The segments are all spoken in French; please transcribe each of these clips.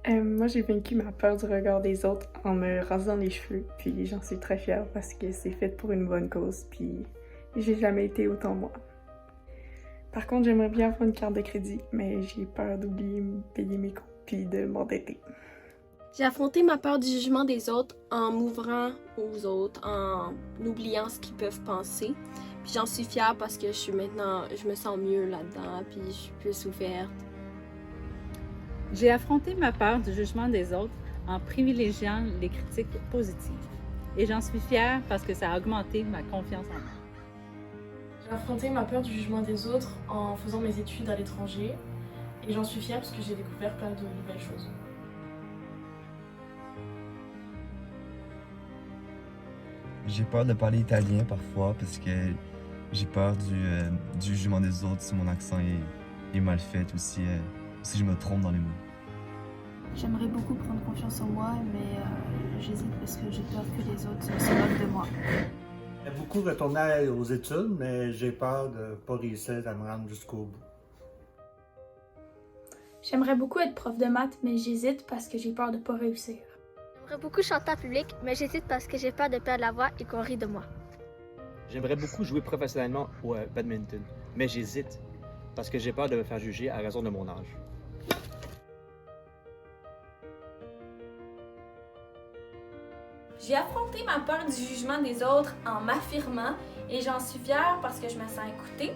Moi, j'ai vaincu ma peur du regard des autres en me rasant les cheveux, puis j'en suis très fière parce que c'est fait pour une bonne cause, puis j'ai jamais été autant moi. Par contre, j'aimerais bien avoir une carte de crédit, mais j'ai peur d'oublier de payer mes comptes puis de m'endetter. J'ai affronté ma peur du jugement des autres en m'ouvrant aux autres, en oubliant ce qu'ils peuvent penser. Puis j'en suis fière parce que je me sens mieux là-dedans, puis je suis plus ouverte. J'ai affronté ma peur du jugement des autres en privilégiant les critiques positives. Et j'en suis fière parce que ça a augmenté ma confiance en moi. J'ai affronté ma peur du jugement des autres en faisant mes études à l'étranger. Et j'en suis fière parce que j'ai découvert plein de nouvelles choses. J'ai peur de parler italien parfois parce que j'ai peur du jugement des autres si mon accent est mal fait ou si je me trompe dans les mots. J'aimerais beaucoup prendre confiance en moi, mais j'hésite parce que j'ai peur que les autres se moquent de moi. J'aimerais beaucoup retourner aux études, mais j'ai peur de ne pas réussir à me rendre jusqu'au bout. J'aimerais beaucoup être prof de maths, mais j'hésite parce que j'ai peur de ne pas réussir. J'aimerais beaucoup chanter en public, mais j'hésite parce que j'ai peur de perdre la voix et qu'on rit de moi. J'aimerais beaucoup jouer professionnellement au badminton, mais j'hésite parce que j'ai peur de me faire juger à raison de mon âge. J'ai affronté ma peur du jugement des autres en m'affirmant et j'en suis fière parce que je me sens écoutée.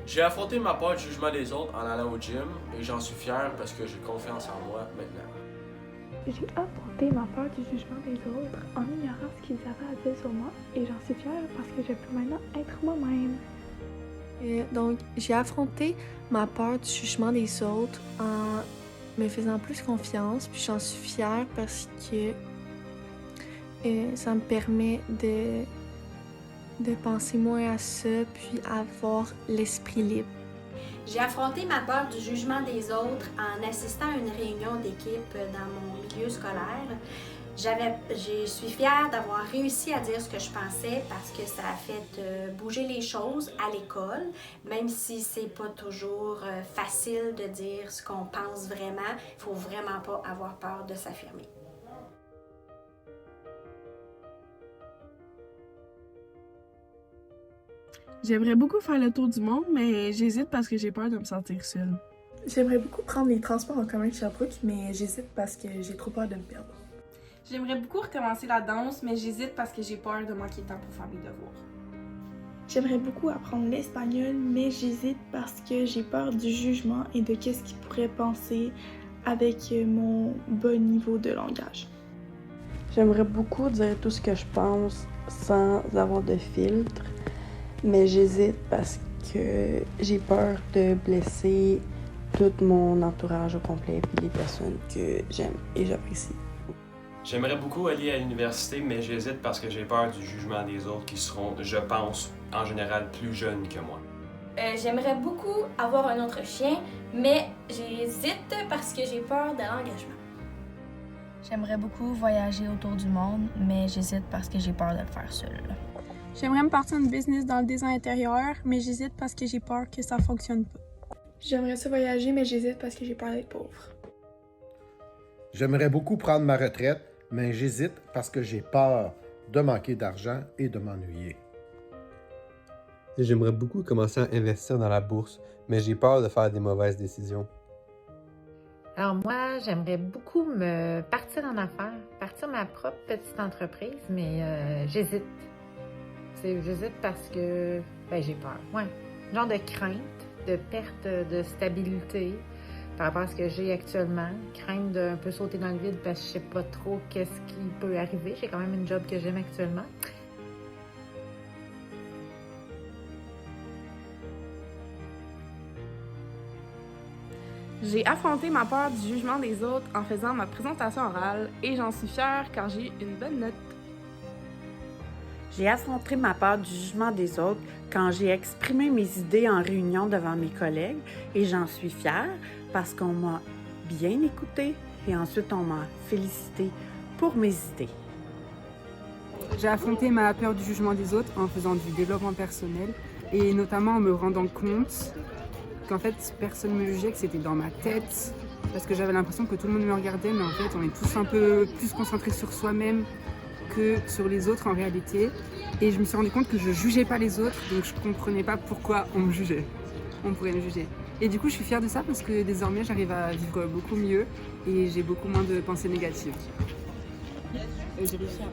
J'ai affronté ma peur du jugement des autres en allant au gym et j'en suis fière parce que j'ai confiance en moi maintenant. J'ai affronté ma peur du jugement des autres en ignorant ce qu'ils avaient à dire sur moi et j'en suis fière parce que je peux maintenant être moi-même. Donc, j'ai affronté ma peur du jugement des autres en me faisant plus confiance, puis j'en suis fière parce que ça me permet de penser moins à ça, puis avoir l'esprit libre. J'ai affronté ma peur du jugement des autres en assistant à une réunion d'équipe dans mon milieu scolaire. Je suis fière d'avoir réussi à dire ce que je pensais parce que ça a fait bouger les choses à l'école, même si c'est pas toujours facile de dire ce qu'on pense vraiment. Il faut vraiment pas avoir peur de s'affirmer. J'aimerais beaucoup faire le tour du monde, mais j'hésite parce que j'ai peur de me sentir seule. J'aimerais beaucoup prendre les transports en commun de Sherbrooke, mais j'hésite parce que j'ai trop peur de me perdre. J'aimerais beaucoup recommencer la danse, mais j'hésite parce que j'ai peur de manquer de temps pour faire mes devoirs. J'aimerais beaucoup apprendre l'espagnol, mais j'hésite parce que j'ai peur du jugement et de qu'est-ce qu'ils pourraient penser avec mon bon niveau de langage. J'aimerais beaucoup dire tout ce que je pense sans avoir de filtre, mais j'hésite parce que j'ai peur de blesser tout mon entourage au complet et les personnes que j'aime et j'apprécie. J'aimerais beaucoup aller à l'université, mais j'hésite parce que j'ai peur du jugement des autres qui seront, je pense, en général plus jeunes que moi. J'aimerais beaucoup avoir un autre chien, mais j'hésite parce que j'ai peur de l'engagement. J'aimerais beaucoup voyager autour du monde, mais j'hésite parce que j'ai peur de le faire seule. J'aimerais me partir une business dans le design intérieur, mais j'hésite parce que j'ai peur que ça fonctionne pas. J'aimerais ça voyager, mais j'hésite parce que j'ai peur d'être pauvre. J'aimerais beaucoup prendre ma retraite, mais j'hésite parce que j'ai peur de manquer d'argent et de m'ennuyer. J'aimerais beaucoup commencer à investir dans la bourse, mais j'ai peur de faire des mauvaises décisions. Alors moi, j'aimerais beaucoup me partir en affaires, partir ma propre petite entreprise, mais j'hésite. J'hésite parce que j'ai peur. Ouais. Genre de crainte, de perte de stabilité par rapport à ce que j'ai actuellement. Crainte d'un peu sauter dans le vide parce que je sais pas trop qu'est-ce qui peut arriver. J'ai quand même une job que j'aime actuellement. J'ai affronté ma peur du jugement des autres en faisant ma présentation orale et j'en suis fière car j'ai eu une bonne note. J'ai affronté ma peur du jugement des autres quand j'ai exprimé mes idées en réunion devant mes collègues et j'en suis fière parce qu'on m'a bien écoutée et ensuite on m'a félicité pour mes idées. J'ai affronté ma peur du jugement des autres en faisant du développement personnel et notamment en me rendant compte qu'en fait personne ne me jugeait, que c'était dans ma tête parce que j'avais l'impression que tout le monde me regardait, mais en fait on est tous un peu plus concentrés sur soi-même que sur les autres en réalité. Et je me suis rendu compte que je jugeais pas les autres, donc je comprenais pas pourquoi on me jugeait. On pourrait me juger. Et du coup je suis fière de ça parce que désormais j'arrive à vivre beaucoup mieux et j'ai beaucoup moins de pensées négatives.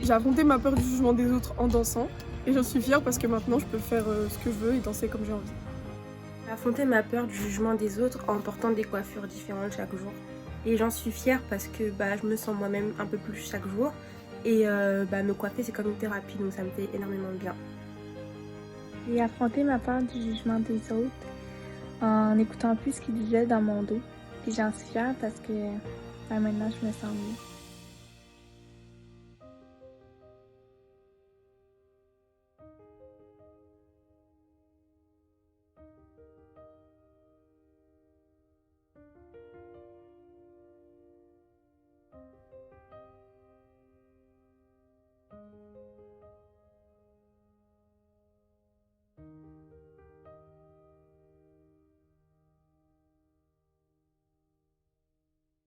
J'ai affronté ma peur du jugement des autres en dansant et j'en suis fière parce que maintenant je peux faire ce que je veux et danser comme j'ai envie. J'ai affronté ma peur du jugement des autres en portant des coiffures différentes chaque jour. Et j'en suis fière parce que je me sens moi-même un peu plus chaque jour. Et me coiffer c'est comme une thérapie, donc ça me fait énormément de bien. J'ai affronté ma peur du jugement des autres en écoutant plus ce qu'ils disaient dans mon dos. Puis j'en suis fière parce que maintenant je me sens mieux.